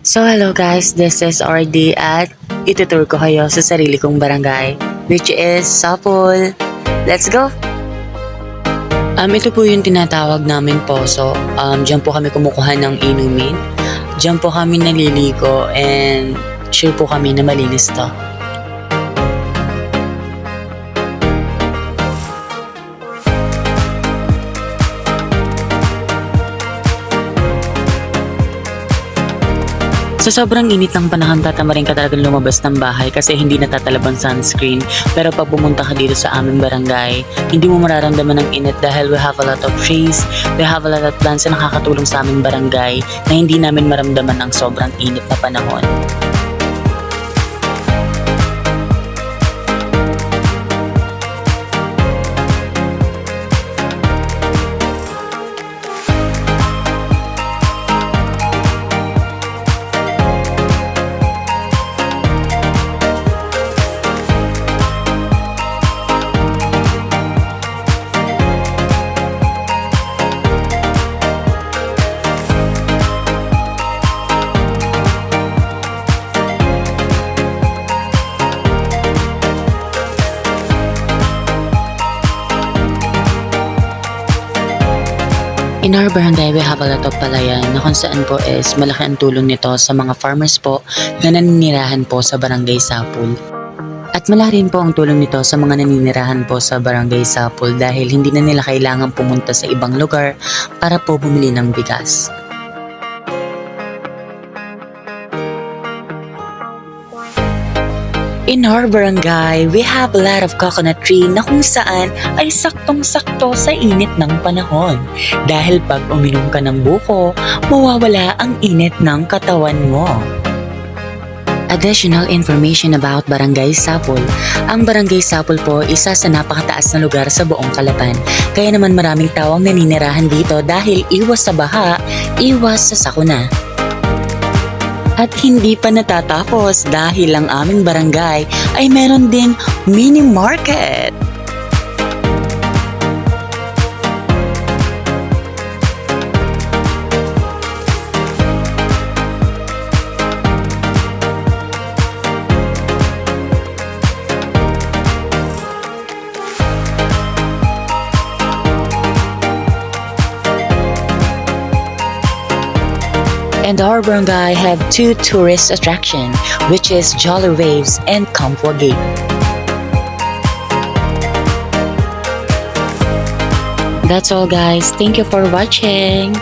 So hello guys, this is RD at itutur ko kayo sa sarili kong barangay, which is Sapul. Let's go! Ito po yung tinatawag namin poso. Diyan po kami kumukuha ng inumin. Diyan po kami naliligo and sure po kami na malinis to. Sa sobrang init ng panahon, tatamarin ka talagang lumabas ng bahay kasi hindi natatalab ang sunscreen. Pero pag pumunta ka dito sa aming barangay, hindi mo mararamdaman ng init dahil we have a lot of trees, we have a lot of plants na nakakatulong sa aming barangay na hindi namin maramdaman ang sobrang init na panahon. In our barangay, we have a lot of palayan na kung saan po is malaki ang tulong nito sa mga farmers po na naninirahan po sa barangay Sapul. At malaki rin po ang tulong nito sa mga naninirahan po sa barangay Sapul dahil hindi na nila kailangan pumunta sa ibang lugar para po bumili ng bigas. In our barangay, we have a lot of coconut tree na kung saan ay saktong-sakto sa init ng panahon. Dahil pag uminom ka ng buko, mawawala ang init ng katawan mo. Additional information about Barangay Sapul. Ang Barangay Sapul po isa sa napakataas na lugar sa buong Calapan. Kaya naman maraming tao ang naninirahan dito dahil iwas sa baha, iwas sa sakuna. At hindi pa natatapos dahil ang aming barangay ay meron ding mini market. And our barangay have two tourist attractions, which is Jolly Waves and Kampwa Gate. That's all guys. Thank you for watching.